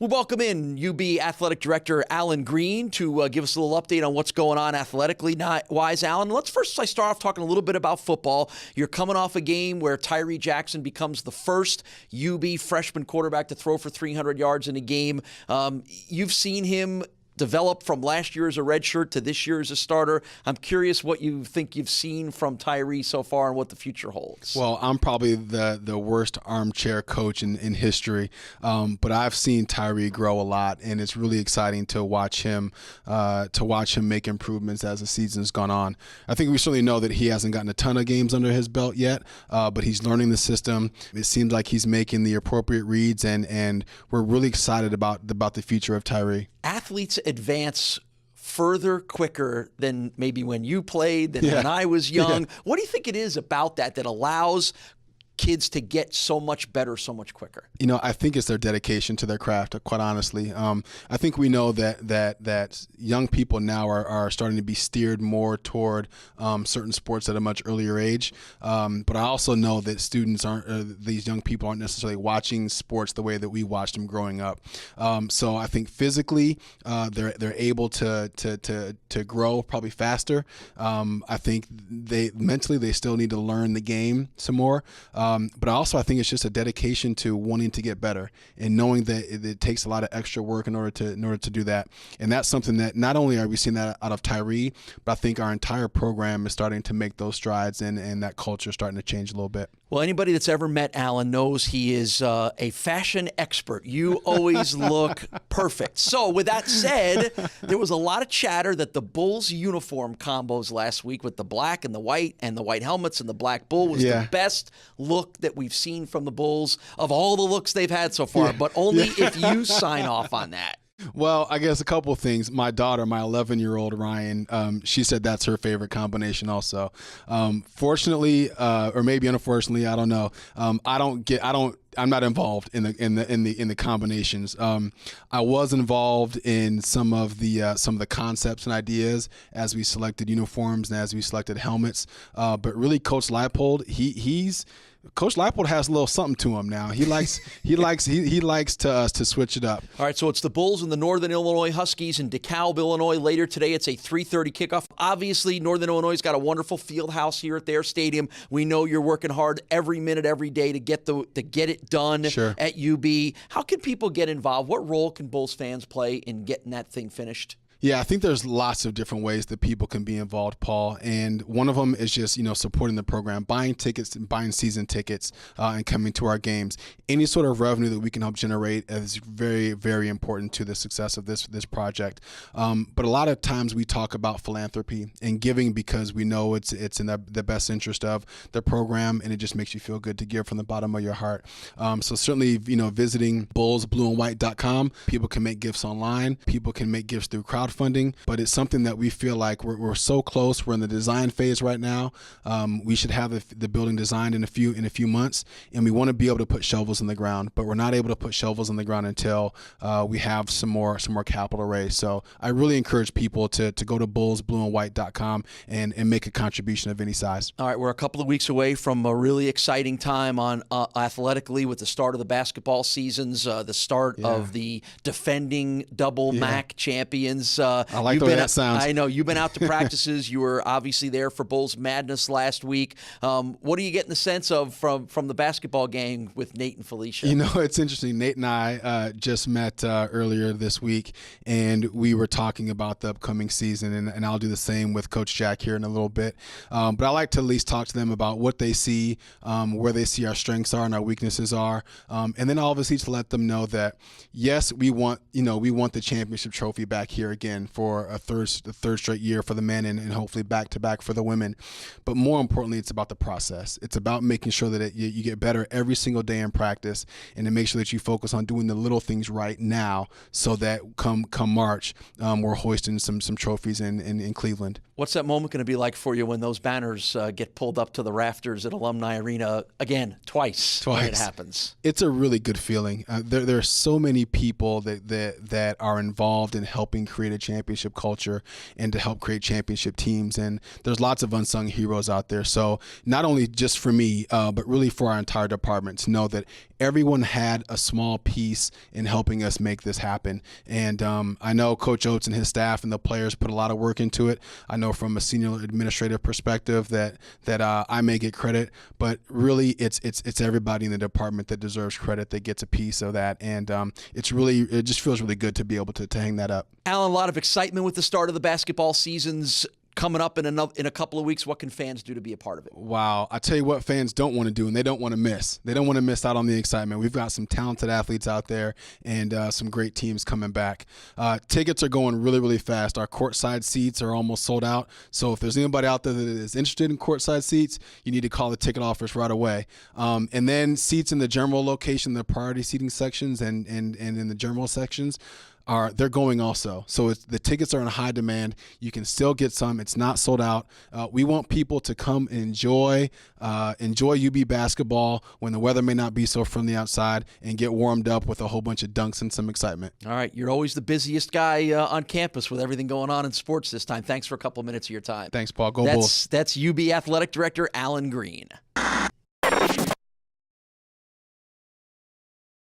We welcome in UB Athletic Director Alan Greene to give us a little update on what's going on athletically wise. Alan, let's first start off talking a little bit about football. You're coming off a game where Tyree Jackson becomes the first UB freshman quarterback to throw for 300 yards in a game. You've seen him develop from last year as a redshirt to this year as a starter. I'm curious what you think you've seen from Tyree so far and what the future holds. Well, I'm probably the worst armchair coach in history, but I've seen Tyree grow a lot, and it's really exciting to watch him make improvements as the season's gone on. I think we certainly know that he hasn't gotten a ton of games under his belt yet, but he's learning the system. It seems like he's making the appropriate reads, and we're really excited about the future of Tyree. Athletes advance further quicker than maybe when you played, than when I was young. What do you think it is about that allows kids to get so much better so much quicker? You know, I think it's their dedication to their craft, quite honestly. I think we know that young people now are starting to be steered more toward certain sports at a much earlier age. But I also know that these young people aren't necessarily watching sports the way that we watched them growing up. So I think physically they're able to grow probably faster. I think mentally they still need to learn the game some more. But also I think it's just a dedication to wanting to get better and knowing that it takes a lot of extra work in order to do that. And that's something that not only are we seeing that out of Tyree, but I think our entire program is starting to make those strides, and that culture is starting to change a little bit. Well, anybody that's ever met Alan knows he is a fashion expert. You always look perfect. So with that said, there was a lot of chatter that the Bulls uniform combos last week with the black and the white helmets and the black bull was the best look that we've seen from the Bulls of all the looks they've had so far, but only if you sign off on that. Well, I guess a couple of things. My daughter, my 11-year-old Ryan, she said that's her favorite combination also. Fortunately, or maybe unfortunately, I don't know. I'm not involved in the combinations. I was involved in some of the concepts and ideas as we selected uniforms and as we selected helmets. But really, Coach Leipold, Coach Leipold has a little something to him now. He likes to switch it up. All right, so it's the Bulls and the Northern Illinois Huskies in DeKalb, Illinois. Later today, it's a 3:30 kickoff. Obviously, Northern Illinois's got a wonderful field house here at their stadium. We know you're working hard every minute, every day to get it done at UB. How can people get involved? What role can Bulls fans play in getting that thing finished? Yeah, I think there's lots of different ways that people can be involved, Paul. And one of them is just, supporting the program, buying tickets, buying season tickets, and coming to our games. Any sort of revenue that we can help generate is very, very important to the success of this project. But a lot of times we talk about philanthropy and giving because we know it's in the best interest of the program, and it just makes you feel good to give from the bottom of your heart. So certainly, visiting bullsblueandwhite.com, people can make gifts online. People can make gifts through crowdfunding. But it's something that we feel like we're so close. We're in the design phase right now. We should have the building designed in a few months, and we want to be able to put shovels in the ground. But we're not able to put shovels in the ground until we have some more capital raised. So I really encourage people to go to bullsblueandwhite.com and make a contribution of any size. All right, we're a couple of weeks away from a really exciting time on athletically with the start of the basketball seasons, the start of the defending double MAC champions. I like the way that sounds. I know you've been out to practices. You were obviously there for Bulls Madness last week. What are you getting the sense of from the basketball game with Nate and Felicia? It's interesting. Nate and I just met earlier this week, and we were talking about the upcoming season, and I'll do the same with Coach Jack here in a little bit. But I like to at least talk to them about what they see, where they see our strengths are and our weaknesses are, and then obviously to let them know that yes, we want the championship trophy back here again for the third straight year for the men and hopefully back-to-back for the women. But more importantly, it's about the process. It's about making sure that you get better every single day in practice, and to make sure that you focus on doing the little things right now so that come March, we're hoisting some trophies in Cleveland. What's that moment going to be like for you when those banners get pulled up to the rafters at Alumni Arena again, twice when it happens? It's a really good feeling. There are so many people that are involved in helping create a championship culture and to help create championship teams, and there's lots of unsung heroes out there. So not only just for me, but really for our entire department to know that everyone had a small piece in helping us make this happen. And I know Coach Oates and his staff and the players put a lot of work into it. I know from a senior administrative perspective that I may get credit, but really it's everybody in the department that deserves credit that gets a piece of that. And it just feels really good to be able to hang that up. Alan, a lot of excitement with the start of the basketball season's coming up in a couple of weeks. What can fans do to be a part of it? Wow. I tell you what fans don't want to do, and they don't want to miss. They don't want to miss out on the excitement. We've got some talented athletes out there and some great teams coming back. Tickets are going really, really fast. Our courtside seats are almost sold out. So if there's anybody out there that is interested in courtside seats, you need to call the ticket office right away. And then seats in the general location, the priority seating sections and in the general sections, they're going also. So the tickets are in high demand. You can still get some. It's not sold out. We want people to come and enjoy UB basketball when the weather may not be so friendly outside and get warmed up with a whole bunch of dunks and some excitement. All right. You're always the busiest guy on campus with everything going on in sports this time. Thanks for a couple minutes of your time. Thanks, Paul. Go Bulls. That's UB Athletic Director Alan Greene.